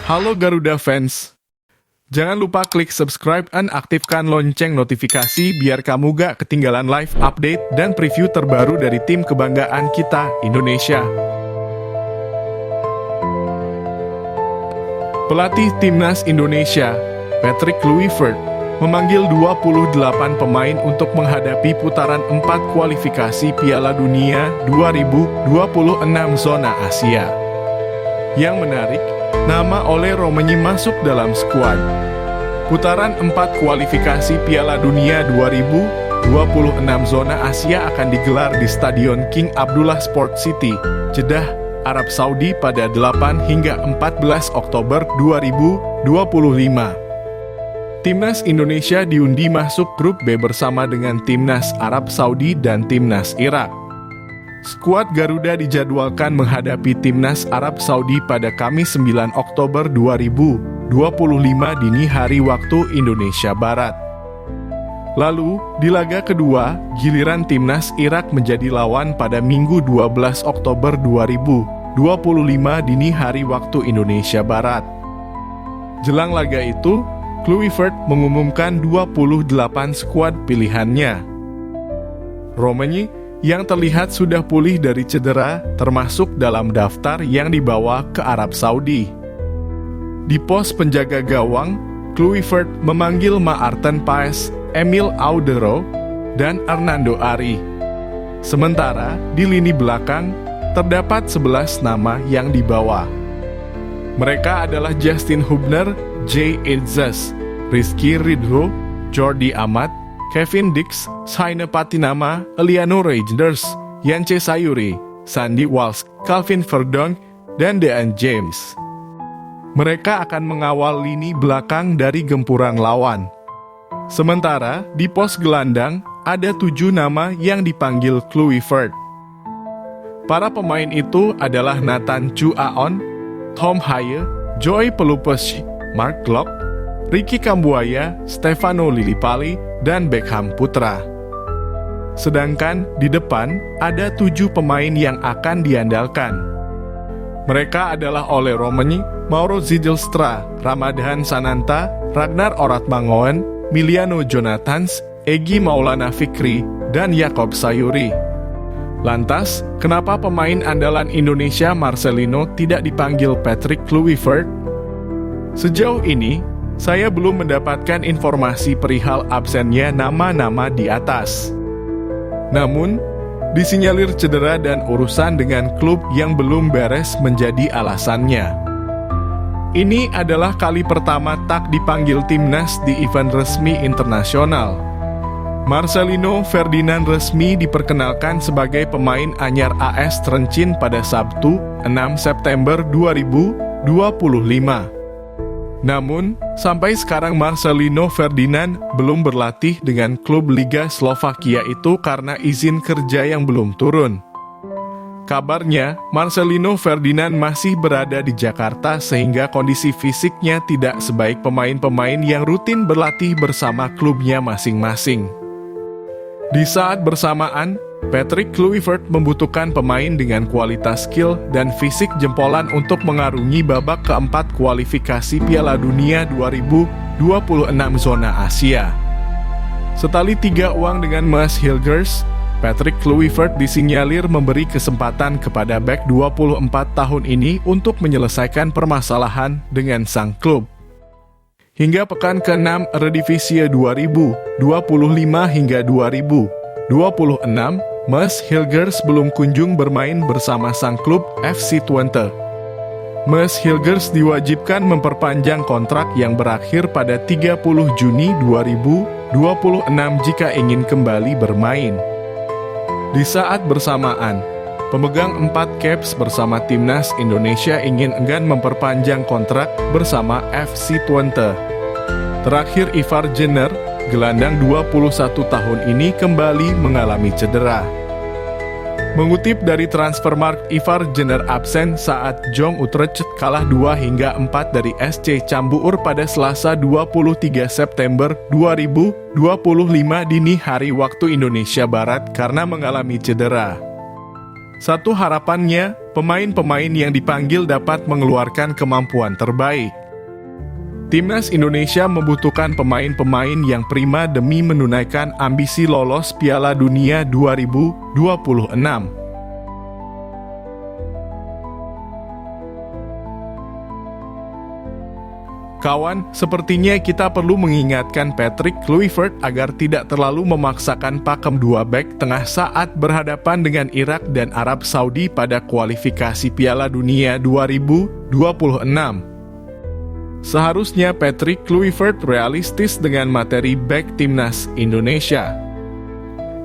Halo Garuda fans. Jangan lupa klik subscribe dan aktifkan lonceng notifikasi biar kamu gak ketinggalan live update dan preview terbaru dari tim kebanggaan kita, Indonesia. Pelatih Timnas Indonesia, Patrick Kluivert, memanggil 28 pemain untuk menghadapi putaran 4 kualifikasi Piala Dunia 2026 zona Asia. Yang menarik, nama Ole Romani masuk dalam skuad. Putaran 4 kualifikasi Piala Dunia 2026 zona Asia akan digelar di Stadion King Abdullah Sport City, Jeddah, Arab Saudi pada 8 hingga 14 Oktober 2025. Timnas Indonesia diundi masuk grup B bersama dengan Timnas Arab Saudi dan Timnas Irak. Skuad Garuda dijadwalkan menghadapi Timnas Arab Saudi pada Kamis 9 Oktober 2025 dini hari waktu Indonesia Barat. Lalu, di laga kedua, giliran Timnas Irak menjadi lawan pada Minggu 12 Oktober 2025 dini hari waktu Indonesia Barat. Jelang laga itu, Kluivert mengumumkan 28 skuad pilihannya. Romani yang terlihat sudah pulih dari cedera, termasuk dalam daftar yang dibawa ke Arab Saudi. Di pos penjaga gawang, Kluivert memanggil Maarten Paes, Emil Audero, dan Hernando Ari. Sementara di lini belakang, terdapat 11 nama yang dibawa. Mereka adalah Justin Hubner, Jay Itzes, Rizky Ridho, Jordi Amat, Kevin Dix, Saine Patinama, Eliano Reijnders, Yance Sayuri, Sandy Walsh, Calvin Verdonk, dan Dean James. Mereka akan mengawal lini belakang dari gempuran lawan. Sementara di pos gelandang, ada 7 nama yang dipanggil Kluivert. Para pemain itu adalah Nathan Chu Aon, Tom Haye, Joy Pelupes, Mark Glock, Ricky Kambuaya, Stefano Lillipali, dan Beckham Putra. Sedangkan di depan ada 7 pemain yang akan diandalkan. Mereka adalah Ole Romani, Mauro Zidelstra, Ramadhan Sananta, Ragnar Oratmangoen, Miliano Jonathans, Egy Maulana Fikri, dan Yakob Sayuri. Lantas, kenapa pemain andalan Indonesia Marcelino tidak dipanggil Patrick Kluivert? Sejauh ini, saya belum mendapatkan informasi perihal absennya nama-nama di atas. Namun, disinyalir cedera dan urusan dengan klub yang belum beres menjadi alasannya. Ini adalah kali pertama tak dipanggil timnas di event resmi internasional. Marcelino Ferdinand resmi diperkenalkan sebagai pemain anyar AS Trencin pada Sabtu, 6 September 2025. Namun, sampai sekarang Marcelino Ferdinand belum berlatih dengan klub Liga Slovakia itu karena izin kerja yang belum turun. Kabarnya, Marcelino Ferdinand masih berada di Jakarta sehingga kondisi fisiknya tidak sebaik pemain-pemain yang rutin berlatih bersama klubnya masing-masing. Di saat bersamaan, Patrick Kluivert membutuhkan pemain dengan kualitas skill dan fisik jempolan untuk mengarungi babak keempat kualifikasi Piala Dunia 2026 zona Asia. Setali 3 uang dengan Mads Hilgers, Patrick Kluivert disinyalir memberi kesempatan kepada bek 24 tahun ini untuk menyelesaikan permasalahan dengan sang klub. Hingga pekan ke-6 Eredivisie 2025 hingga 2026, Mads Hilgers belum kunjung bermain bersama sang klub FC Twente. Mads Hilgers diwajibkan memperpanjang kontrak yang berakhir pada 30 Juni 2026 jika ingin kembali bermain. Di saat bersamaan, pemegang 4 caps bersama Timnas Indonesia ingin enggan memperpanjang kontrak bersama FC Twente. Terakhir Ivar Jenner, gelandang 21 tahun ini kembali mengalami cedera. Mengutip dari Transfermarkt, Ivar Jenner absen saat Jong Utrecht kalah 2 hingga 4 dari SC Cambuur pada Selasa 23 September 2025 dini hari waktu Indonesia Barat karena mengalami cedera. Satu harapannya, pemain-pemain yang dipanggil dapat mengeluarkan kemampuan terbaik. Timnas Indonesia membutuhkan pemain-pemain yang prima demi menunaikan ambisi lolos Piala Dunia 2026. Kawan, sepertinya kita perlu mengingatkan Patrick Kluivert agar tidak terlalu memaksakan pakem dua bek tengah saat berhadapan dengan Irak dan Arab Saudi pada kualifikasi Piala Dunia 2026. Seharusnya Patrick Kluivert realistis dengan materi bek timnas Indonesia.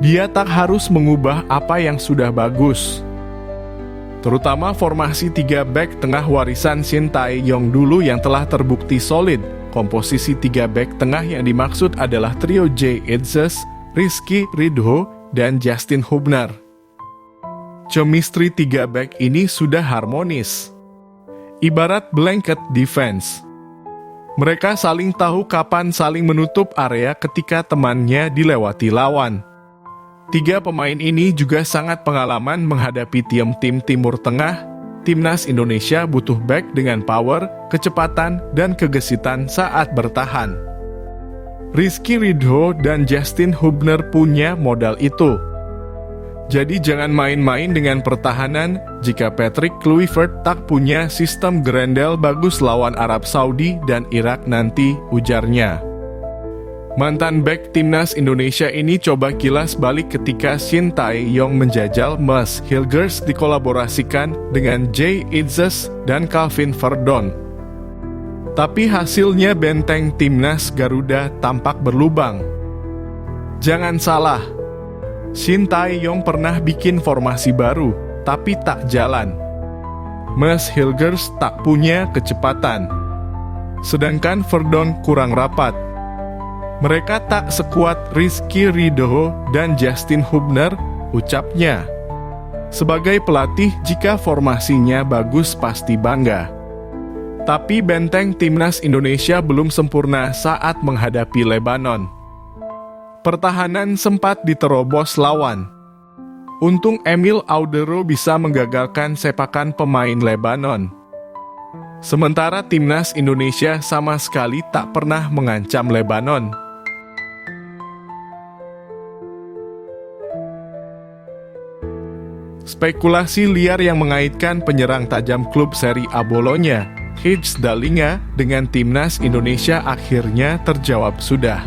Dia tak harus mengubah apa yang sudah bagus, terutama formasi 3 bek tengah warisan Shin Tae-yong dulu yang telah terbukti solid. Komposisi 3 bek tengah yang dimaksud adalah trio Jay Itzes, Rizky Ridho, dan Justin Hubner. Chemistry 3 bek ini sudah harmonis, ibarat blanket defense. Mereka saling tahu kapan saling menutup area ketika temannya dilewati lawan. 3 pemain ini juga sangat pengalaman menghadapi tim-tim Timur Tengah. Timnas Indonesia butuh bek dengan power, kecepatan, dan kegesitan saat bertahan. Rizky Ridho dan Justin Hubner punya modal itu. Jadi jangan main-main dengan pertahanan jika Patrick Kluivert tak punya sistem Grendel bagus lawan Arab Saudi dan Irak nanti, ujarnya. Mantan bek timnas Indonesia ini coba kilas balik ketika Shin Tae-yong menjajal Mas Hilgers dikolaborasikan dengan Jay Itzes dan Calvin Verdon. Tapi hasilnya benteng timnas Garuda tampak berlubang. Jangan salah, Shin Tae-yong pernah bikin formasi baru, tapi tak jalan. Mas Hilgers tak punya kecepatan, sedangkan Verdon kurang rapat. Mereka tak sekuat Rizky Ridho dan Justin Hubner, ucapnya. Sebagai pelatih, jika formasinya bagus pasti bangga. Tapi benteng timnas Indonesia belum sempurna saat menghadapi Lebanon. Pertahanan sempat diterobos lawan. Untung Emil Audero bisa menggagalkan sepakan pemain Lebanon. Sementara timnas Indonesia sama sekali tak pernah mengancam Lebanon. Spekulasi liar yang mengaitkan penyerang tajam klub Serie A Bologna, Hidj Dalinga, dengan timnas Indonesia akhirnya terjawab sudah.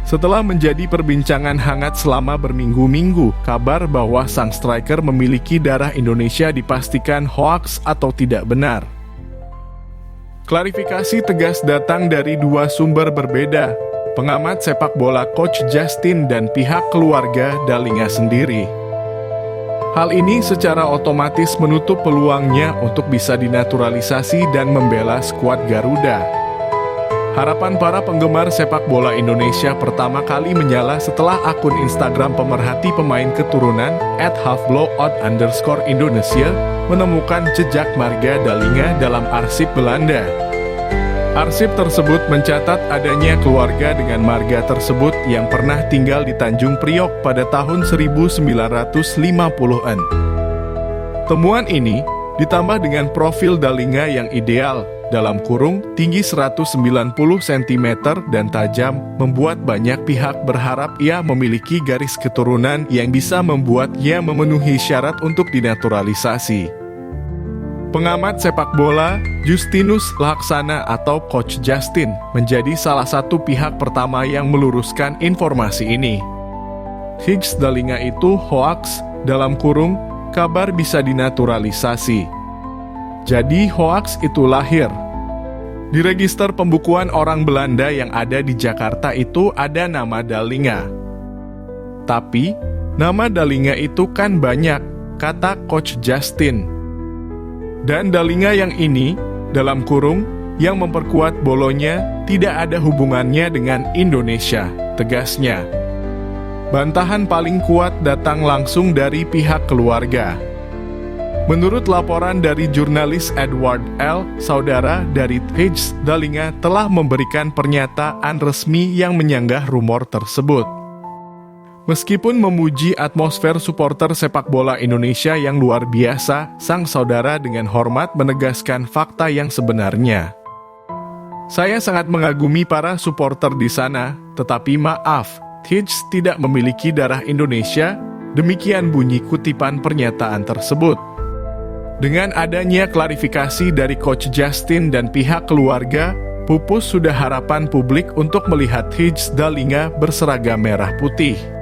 Setelah menjadi perbincangan hangat selama berminggu-minggu, kabar bahwa sang striker memiliki darah Indonesia dipastikan hoaks atau tidak benar. Klarifikasi tegas datang dari 2 sumber berbeda, pengamat sepak bola Coach Justin dan pihak keluarga Dalinga sendiri. Hal ini secara otomatis menutup peluangnya untuk bisa dinaturalisasi dan membela skuad Garuda. Harapan para penggemar sepak bola Indonesia pertama kali menyala setelah akun Instagram pemerhati pemain keturunan @halfblowout_Indonesia menemukan jejak marga Dalinga dalam arsip Belanda. Arsip tersebut mencatat adanya keluarga dengan marga tersebut yang pernah tinggal di Tanjung Priok pada tahun 1950-an. Temuan ini ditambah dengan profil Dalinga yang ideal, dalam kurung tinggi 190 cm dan tajam, membuat banyak pihak berharap ia memiliki garis keturunan yang bisa membuatnya memenuhi syarat untuk dinaturalisasi. Pengamat sepak bola Justinus Laksana atau Coach Justin menjadi salah satu pihak pertama yang meluruskan informasi ini. Hidj Dalinga itu hoaks, dalam kurung, kabar bisa dinaturalisasi. Jadi hoaks itu lahir. Di register pembukuan orang Belanda yang ada di Jakarta itu ada nama Dalinga. Tapi, nama Dalinga itu kan banyak, kata Coach Justin. Dan Dalinga yang ini, dalam kurung, yang memperkuat Bologna tidak ada hubungannya dengan Indonesia, tegasnya. Bantahan paling kuat datang langsung dari pihak keluarga. Menurut laporan dari jurnalis Edward L., saudara dari Hidj Dalinga telah memberikan pernyataan resmi yang menyanggah rumor tersebut. Meskipun memuji atmosfer supporter sepak bola Indonesia yang luar biasa, sang saudara dengan hormat menegaskan fakta yang sebenarnya. Saya sangat mengagumi para supporter di sana, tetapi maaf, Tij tidak memiliki darah Indonesia, demikian bunyi kutipan pernyataan tersebut. Dengan adanya klarifikasi dari Coach Justin dan pihak keluarga, pupus sudah harapan publik untuk melihat Tij Dalinga berseragam merah putih.